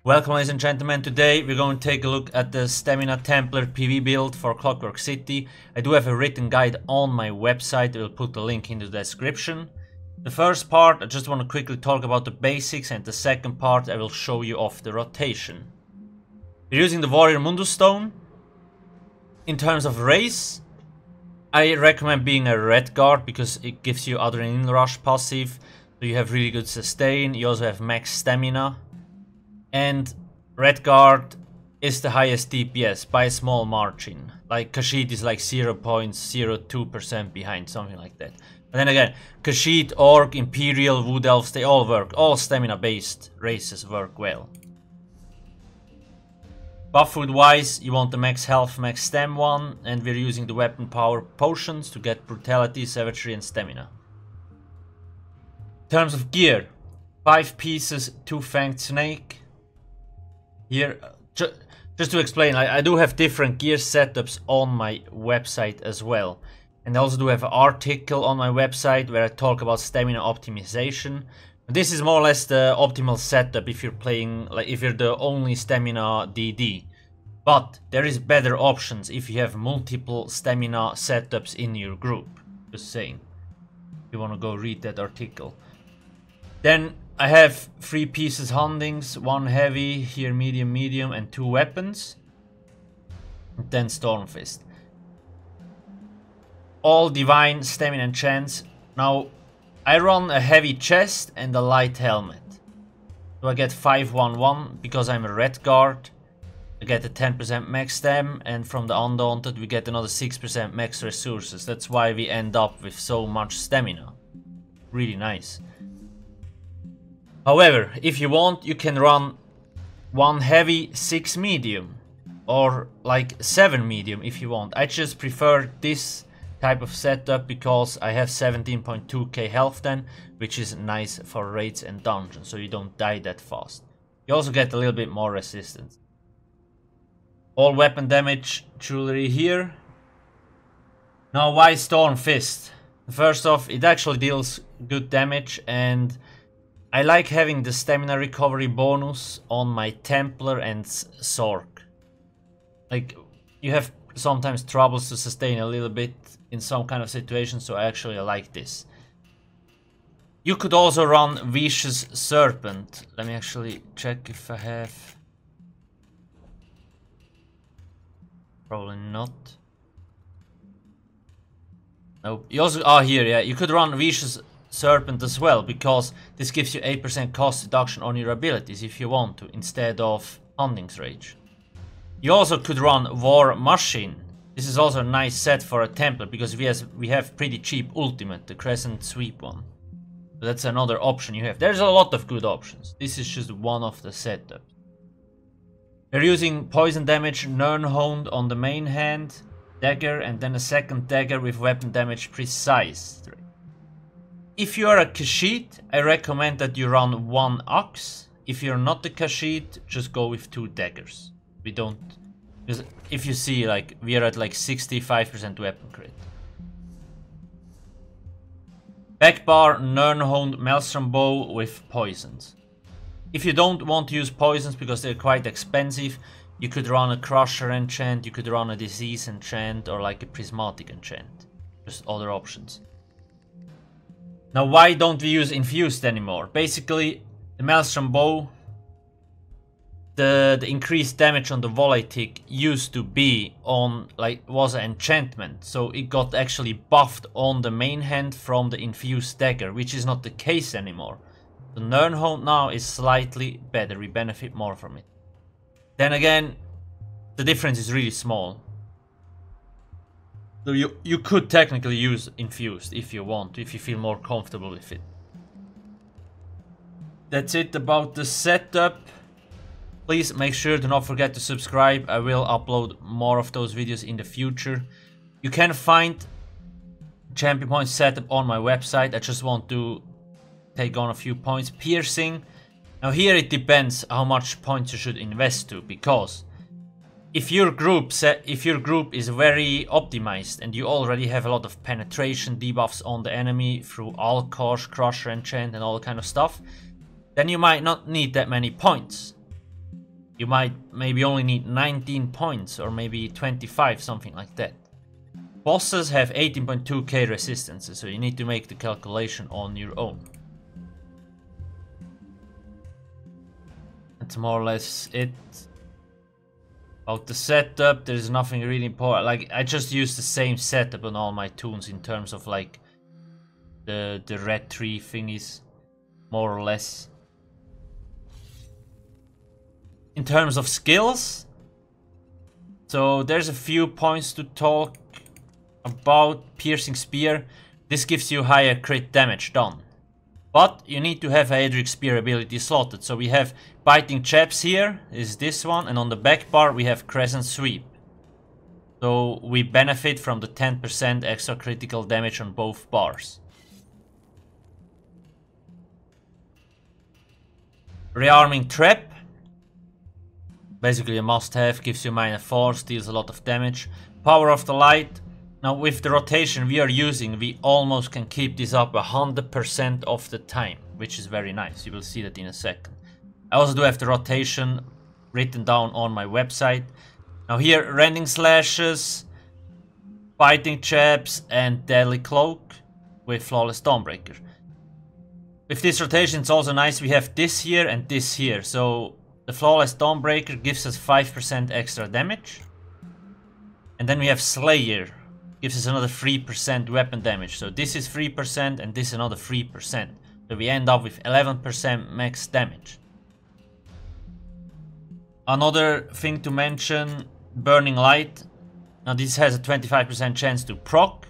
Welcome ladies and gentlemen, today we're going to take a look at the Stamina Templar PvE build for Clockwork City. I do have a written guide on my website, I will put the link in the description. The first part, I just want to quickly talk about the basics, and the second part I will show you off the rotation. We're using the Warrior Mundus Stone. In terms of race, I recommend being a Red Guard because it gives you Adrenaline Rush passive, so you have really good sustain, you also have max stamina. And Red Guard is the highest DPS by a small margin. Like Khajiit is like 0.02% behind, something like that. But then again, Khajiit, Orc, Imperial, Wood Elves, they all work. All stamina based races work well. Buff food wise, you want the max health, max stam one, and we're using the weapon power potions to get brutality, savagery and stamina. In terms of gear, 5 pieces, 2-fanged snake. Here, just to explain, I do have different gear setups on my website as well. And I also do have an article on my website where I talk about stamina optimization. This is more or less the optimal setup if you're playing, like if you're the only stamina DD. But there is better options if you have multiple stamina setups in your group. Just saying. If you want to go read that article. Then I have 3 pieces Hundings, 1 heavy, here medium, medium, and 2 weapons. And then Stormfist. All divine stamina and chance. Now, I run a heavy chest and a light helmet. So I get 5-1-1 because I'm a Red Guard. I get a 10% max stam, and from the Undaunted we get another 6% max resources. That's why we end up with so much stamina. Really nice. However, if you want, you can run 1 heavy, 6 medium, or like 7 medium if you want. I just prefer this type of setup because I have 17.2k health then, which is nice for raids and dungeons, so you don't die that fast. You also get a little bit more resistance. All weapon damage jewelry here. Now, why Storm Fist? First off, it actually deals good damage, and I like having the stamina recovery bonus on my Templar and Sork. Like, you have sometimes troubles to sustain a little bit in some kind of situation, so I actually like this. You could also run Vicious Serpent. Let me actually check if I have. Probably not. Nope. You also here, yeah. You could run Vicious Serpent as well, because this gives you 8% cost reduction on your abilities if you want to, instead of Hunting's Rage. You also could run War Machine. This is also a nice set for a Templar, because we have pretty cheap ultimate, the Crescent Sweep one. So that's another option you have. There's a lot of good options. This is just one of the setups. We're using poison damage Nirnhound on the main hand, dagger, and then a second dagger with weapon damage precise. If you are a Khajiit, I recommend that you run 1 axe. If you're not a Khajiit, just go with 2 daggers. We don't, because if you see, like, we are at like 65% weapon crit. Backbar Nirnhound Maelstrom Bow with poisons. If you don't want to use poisons because they're quite expensive, you could run a Crusher enchant, you could run a Disease enchant, or like a Prismatic enchant. Just other options. Now, why don't we use Infused anymore? Basically, the Maelstrom Bow, the increased damage on the volley tick used to be on, like, was an enchantment. So it got actually buffed on the main hand from the Infused dagger, which is not the case anymore. The Nirnhound now is slightly better, we benefit more from it. Then again, the difference is really small. So you could technically use Infused if you want, if you feel more comfortable with it. That's it about the setup. Please make sure to not forget to subscribe. I will upload more of those videos in the future. You can find champion point setup on my website. I just want to take on a few points. Piercing. Now here it depends how much points you should invest to, because if your group is very optimized and you already have a lot of penetration debuffs on the enemy through Alcast, Crusher enchant and all that kind of stuff, then you might not need that many points. you might maybe only need 19 points or maybe 25, something like that. Bosses have 18.2k resistances, so you need to make the calculation on your own. That's more or less it. About the setup, there's nothing really important. Like, I just use the same setup on all my toons in terms of like the red tree thingies, more or less. In terms of skills, so there's a few points to talk about. Piercing Spear, this gives you higher crit damage done. But you need to have Adric Spear ability slotted. So we have Biting Chaps here, is this one, and on the back bar we have Crescent Sweep. So we benefit from the 10% extra critical damage on both bars. Rearming Trap, basically a must-have, gives you -4, deals a lot of damage. Power of the Light. Now with the rotation we are using, we almost can keep this up 100% of the time, which is very nice. You will see that in a second. I also do have the rotation written down on my website. Now here, Rending Slashes, Biting Chaps and Deadly Cloak with Flawless Dawnbreaker. With this rotation it's also nice, we have this here and this here. So the Flawless Dawnbreaker gives us 5% extra damage. And then we have Slayer, gives us another 3% weapon damage. So this is 3% and this another 3%. So we end up with 11% max damage. Another thing to mention, Burning Light. Now this has a 25% chance to proc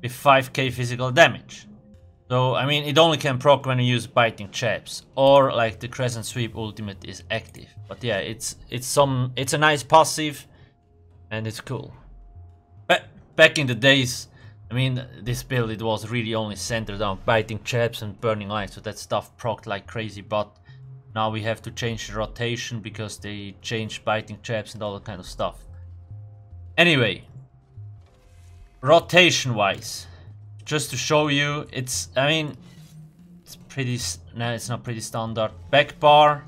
with 5k physical damage. So I mean it only can proc when you use Biting Chaps or like the Crescent Sweep ultimate is active. But yeah, it's a nice passive and it's cool. But back in the days, I mean, this build, it was really only centered on Biting Chaps and Burning Light, so that stuff procced like crazy, but now we have to change the rotation because they changed Biting Chaps and all that kind of stuff. Anyway, rotation wise, just to show you, I mean, it's pretty, no, it's not pretty standard. Back bar,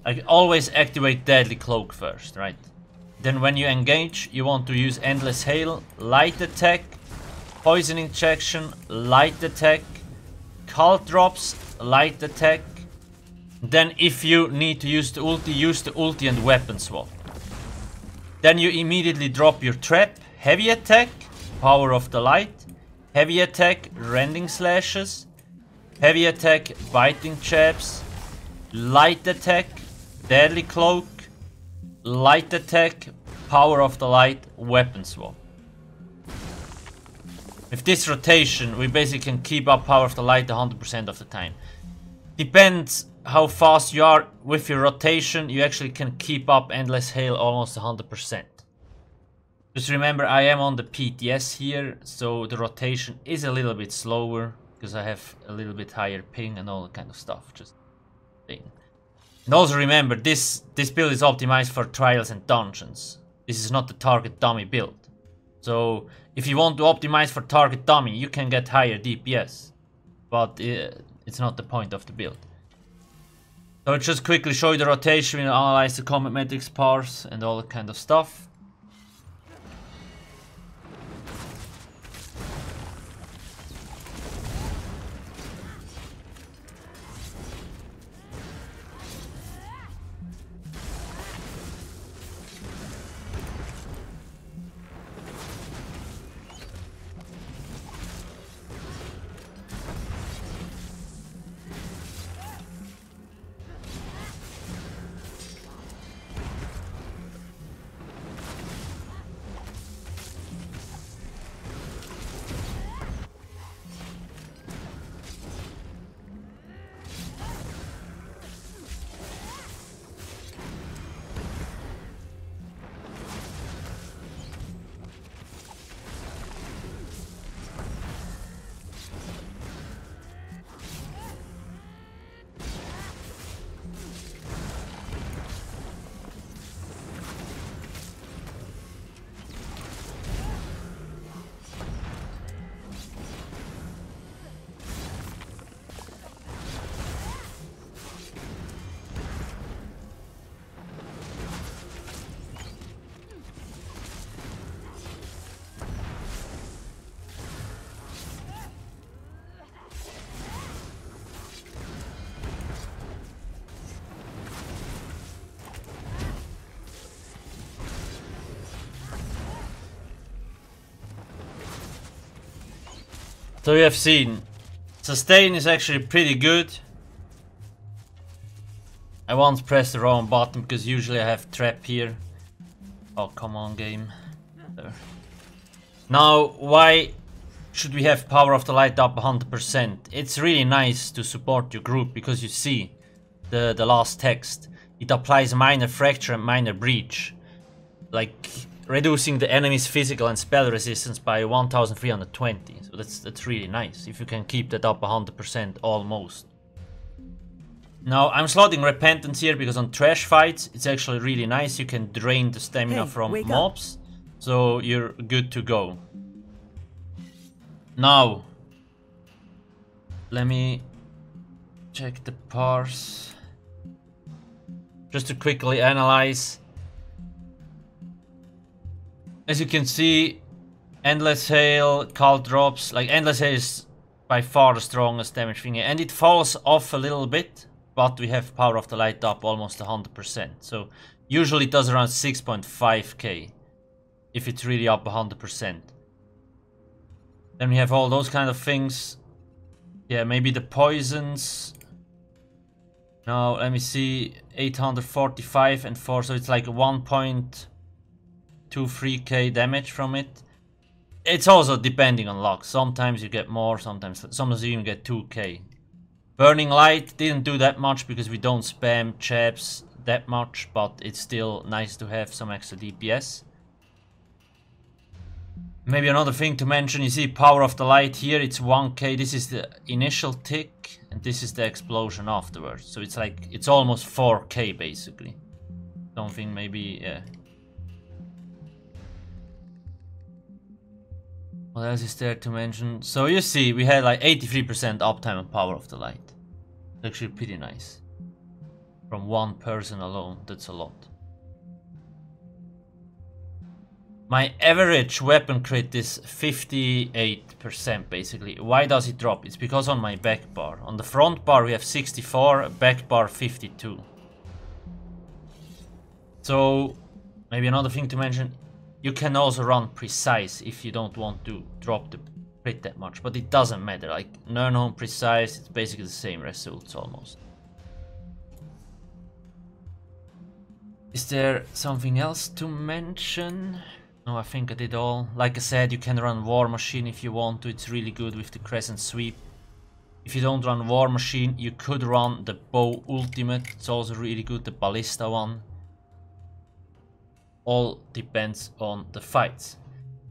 I always activate Deadly Cloak first, right? Then when you engage, you want to use Endless Hail, Light Attack, Poison Injection, Light Attack, Cult Drops, Light Attack. Then if you need to use the ulti and Weapon Swap. Then you immediately drop your Trap, Heavy Attack, Power of the Light, Heavy Attack, Rending Slashes, Heavy Attack, Biting Chaps, Light Attack, Deadly Cloak, Light Attack, Power of the Light, Weapon Swap. With this rotation, we basically can keep up Power of the Light 100% of the time. Depends how fast you are with your rotation, you actually can keep up Endless Hail almost 100%. Just remember, I am on the PTS here, so the rotation is a little bit slower because I have a little bit higher ping and all that kind of stuff. Just thing. And also remember, this build is optimized for trials and dungeons. This is not the target dummy build. So if you want to optimize for target dummy, you can get higher DPS. But it's not the point of the build. So I'll just quickly show you the rotation, we'll analyze the combat metrics, parse and all that kind of stuff. So you have seen, sustain is actually pretty good. I once pressed the wrong button because usually I have trap here. Oh, come on, game. There. Now, why should we have power of the light up 100%? It's really nice to support your group because you see the last text. It applies minor fracture and minor breach, like reducing the enemy's physical and spell resistance by 1320. So that's really nice if you can keep that up 100% almost. Now I'm slotting Repentance here because on trash fights it's actually really nice. You can drain the stamina from mobs, so you're good to go. Now let me check the parse just to quickly analyze. As you can see, Endless Hail, Cult drops, like Endless Hail is by far the strongest damage thing, and it falls off a little bit. But we have power of the light up almost 100%. So usually it does around 6.5k if it's really up 100%. Then we have all those kind of things. Yeah, maybe the poisons. Now let me see, 845 and 4, so it's like 1.23k damage from it. It's also depending on luck. Sometimes you get more, sometimes you even get 2k. Burning Light didn't do that much because we don't spam Jabs that much, but it's still nice to have some extra DPS. Maybe another thing to mention, you see Power of the Light here, it's 1k, this is the initial tick, and this is the explosion afterwards. So it's like, it's almost 4k basically. Something maybe, yeah. What else is there to mention? So you see, we had like 83% uptime on Power of the Light. It's actually pretty nice. From one person alone, that's a lot. My average weapon crit is 58% basically. Why does it drop? It's because on my back bar. On the front bar we have 64, back bar 52. So, maybe another thing to mention. You can also run precise if you don't want to drop the crit that much, but it doesn't matter. Like Nernholm precise, it's basically the same results almost. Is there something else to mention? No, I think I did all. Like I said, you can run War Machine if you want to. It's really good with the Crescent Sweep. If you don't run War Machine, you could run the Bow Ultimate. It's also really good, the Ballista one. All depends on the fights.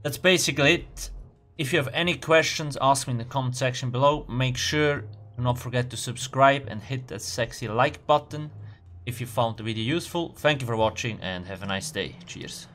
That's basically it. If you have any questions, ask me in the comment section below. Make sure to not forget to subscribe and hit that sexy like button if you found the video useful. Thank you for watching and have a nice day. Cheers.